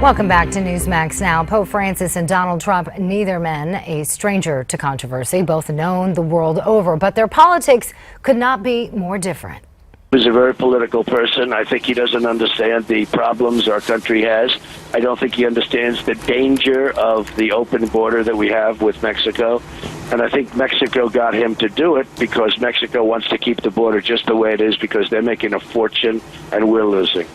Welcome back to Newsmax Now. Pope Francis and Donald Trump, neither men a stranger to controversy, both known the world over, but their politics could not be more different. He's a very political person. I think he doesn't understand the problems our country has. I don't think he understands the danger of the open border that we have with Mexico. And I think Mexico got him to do it because Mexico wants to keep the border just the way it is because they're making a fortune and we're losing.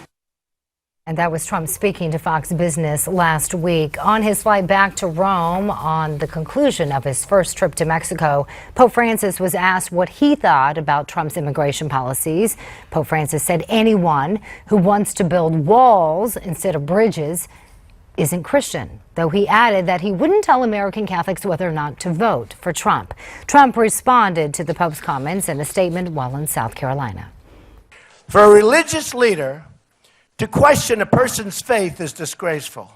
And that was Trump speaking to Fox Business last week. On his flight back to Rome on the conclusion of his first trip to Mexico, Pope Francis was asked what he thought about Trump's immigration policies. Pope Francis said anyone who wants to build walls instead of bridges isn't Christian, though he added that he wouldn't tell American Catholics whether or not to vote for Trump. Trump responded to the Pope's comments in a statement while in South Carolina. For a religious leader to question a person's faith is disgraceful.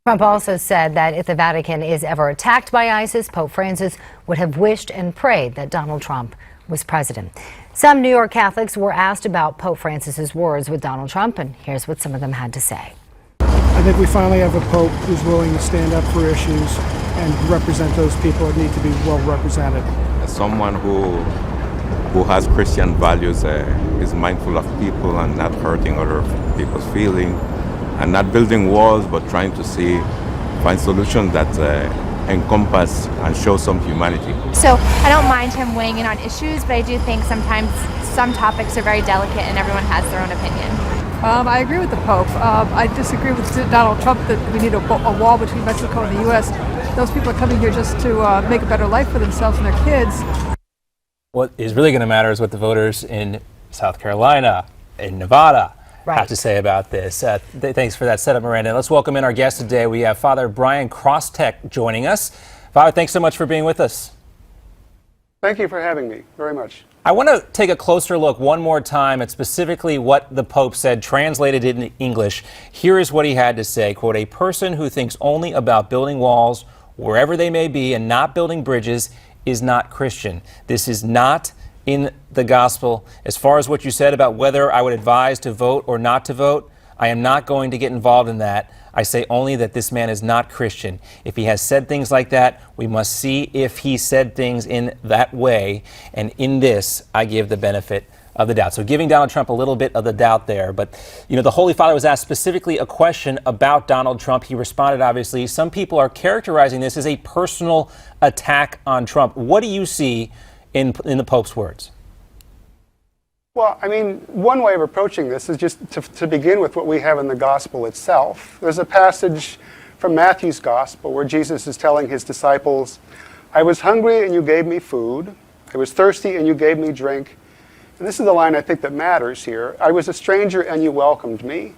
Trump also said that if the Vatican is ever attacked by ISIS, Pope Francis would have wished and prayed that Donald Trump was president. Some New York Catholics were asked about Pope Francis's words with Donald Trump, and here's what some of them had to say. I think we finally have a pope who's willing to stand up for issues and represent those people that need to be well represented. As someone who has Christian values, is mindful of people and not hurting other people's feelings, and not building walls, but trying to find solutions that encompass and show some humanity. So I don't mind him weighing in on issues, but I do think sometimes some topics are very delicate and everyone has their own opinion. I agree with the Pope. I disagree with Donald Trump that we need a wall between Mexico and the U.S. Those people are coming here just to make a better life for themselves and their kids. What is really going to matter is what the voters in South Carolina, in Nevada, have to say about this. Thanks for that setup, Miranda. Let's welcome in our guest today. We have Father Brian Chrzastek joining us. Father, thanks so much for being with us. Thank you for having me very much. I want to take a closer look one more time at specifically what the Pope said, translated in English. Here is what he had to say, quote, "A person who thinks only about building walls wherever they may be and not building bridges is not Christian." This is not in the gospel. As far as what you said about whether I would advise to vote or not to vote, I am not going to get involved in that. I say only that this man is not Christian. If he has said things like that, we must see if he said things in that way. And in this, I give the benefit of the doubt. So giving Donald Trump a little bit of the doubt there. But, you know, the Holy Father was asked specifically a question about Donald Trump. He responded, obviously. Some people are characterizing this as a personal attack on Trump. What do you see in the Pope's words? Well, I mean, one way of approaching this is just to begin with what we have in the gospel itself. There's a passage from Matthew's gospel where Jesus is telling his disciples, "I was hungry and you gave me food. I was thirsty and you gave me drink." And this is the line I think that matters here. "I was a stranger and you welcomed me."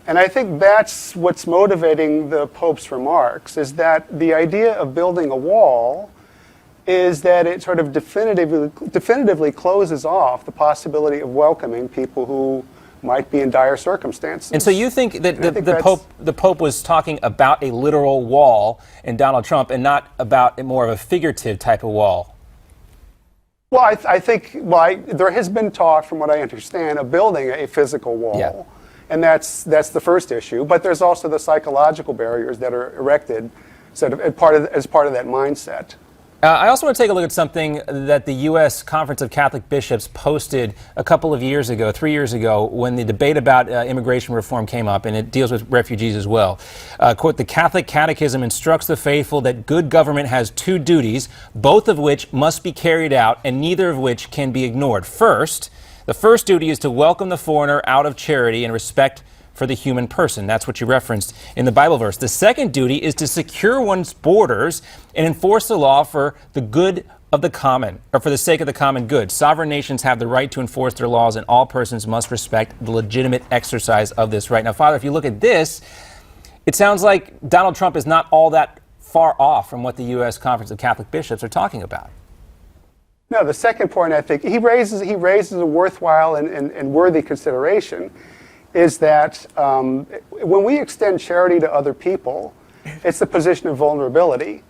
And I think that's what's motivating the Pope's remarks, is that the idea of building a wall is that it sort of definitively closes off the possibility of welcoming people who might be in dire circumstances. And so you think that the Pope was talking about a literal wall in Donald Trump and not about more of a figurative type of wall? Well, I think there has been talk, from what I understand, of building a physical wall. Yeah. And that's the first issue. But there's also the psychological barriers that are erected sort of as part of that mindset. I also want to take a look at something that the U.S. Conference of Catholic Bishops posted a couple of years ago, 3 years ago, when the debate about immigration reform came up, and it deals with refugees as well. Quote, "The Catholic Catechism instructs the faithful that good government has two duties, both of which must be carried out, and neither of which can be ignored. First, the first duty is to welcome the foreigner out of charity and respect for the human person." That's what you referenced in the Bible verse. "The second duty is to secure one's borders and enforce the law for the good of the common, or for the sake of the common good. Sovereign nations have the right to enforce their laws, and all persons must respect the legitimate exercise of this right." Now, Father, if you look at this, it sounds like Donald Trump is not all that far off from what the U.S. Conference of Catholic Bishops are talking about. No, the second point I think he raises a worthwhile and worthy consideration, is that when we extend charity to other people, it's a position of vulnerability.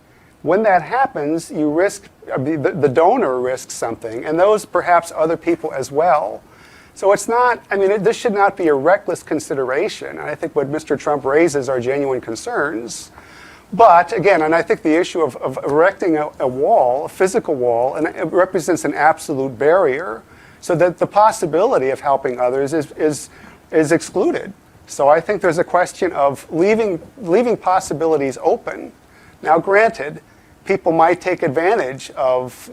When that happens, you risk, the donor risks something, and those perhaps other people as well. So it's not, I mean, this should not be a reckless consideration. And I think what Mr. Trump raises are genuine concerns. But again, and I think the issue of erecting a wall, a physical wall, and it represents an absolute barrier so that the possibility of helping others is excluded. So I think there's a question of leaving possibilities open. Now, granted, people might take advantage of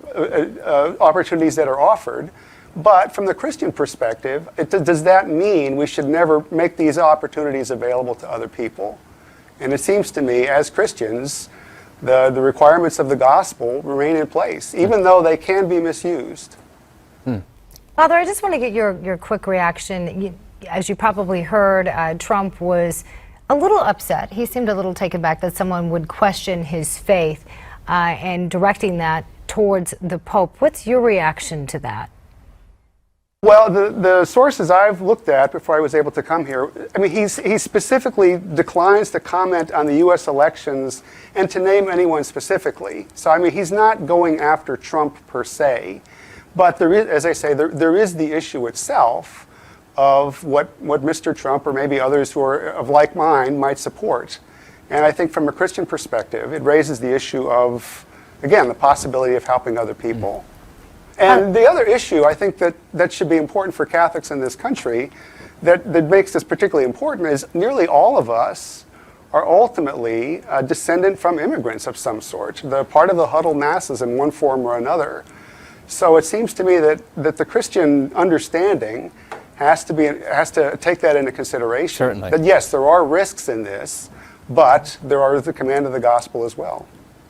opportunities that are offered, but from the Christian perspective, does that mean we should never make these opportunities available to other people? And it seems to me, as Christians, the requirements of the gospel remain in place, even though they can be misused. Father, I just want to get your quick reaction. As you probably heard, Trump was a little upset. He seemed a little taken back that someone would question his faith and directing that towards the Pope. What's your reaction to that? Well, the sources I've looked at before I was able to come here, I mean, he specifically declines to comment on the U.S. elections and to name anyone specifically. So, I mean, he's not going after Trump per se. But there is, as I say, there is the issue itself of what Mr. Trump or maybe others who are of like mind might support. And I think from a Christian perspective, it raises the issue of, again, the possibility of helping other people. And the other issue I think that should be important for Catholics in this country that makes this particularly important is nearly all of us are ultimately a descendant from immigrants of some sort. They're part of the huddled masses in one form or another. So it seems to me that the Christian understanding has to take that into consideration. Certainly. That yes, there are risks in this, but there are the command of the gospel as well.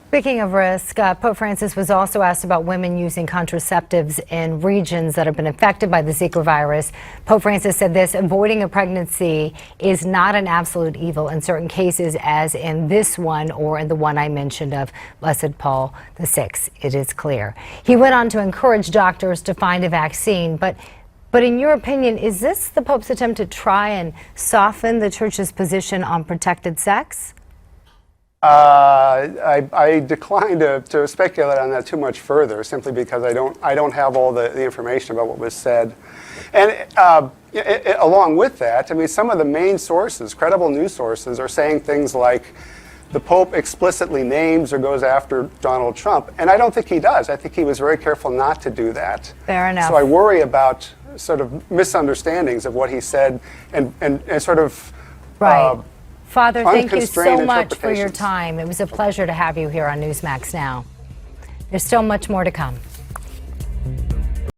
Speaking of risk, Pope Francis was also asked about women using contraceptives in regions that have been affected by the Zika virus. Pope Francis said this: avoiding a pregnancy is not an absolute evil in certain cases, as in this one or in the one I mentioned of Blessed Paul VI. It is clear. He went on to encourage doctors to find a vaccine, but in your opinion, is this the Pope's attempt to try and soften the Church's position on protected sex? I decline to speculate on that too much further, simply because I don't have all the information about what was said. And along with that, I mean, some of the main sources, credible news sources, are saying things like the Pope explicitly names or goes after Donald Trump, and I don't think he does. I think he was very careful not to do that. Fair enough. So I worry about sort of misunderstandings of what he said and sort of right. Father, thank you so unconstrained much for your interpretations. time. It was a pleasure to have you here on Newsmax Now. There's still much more to come.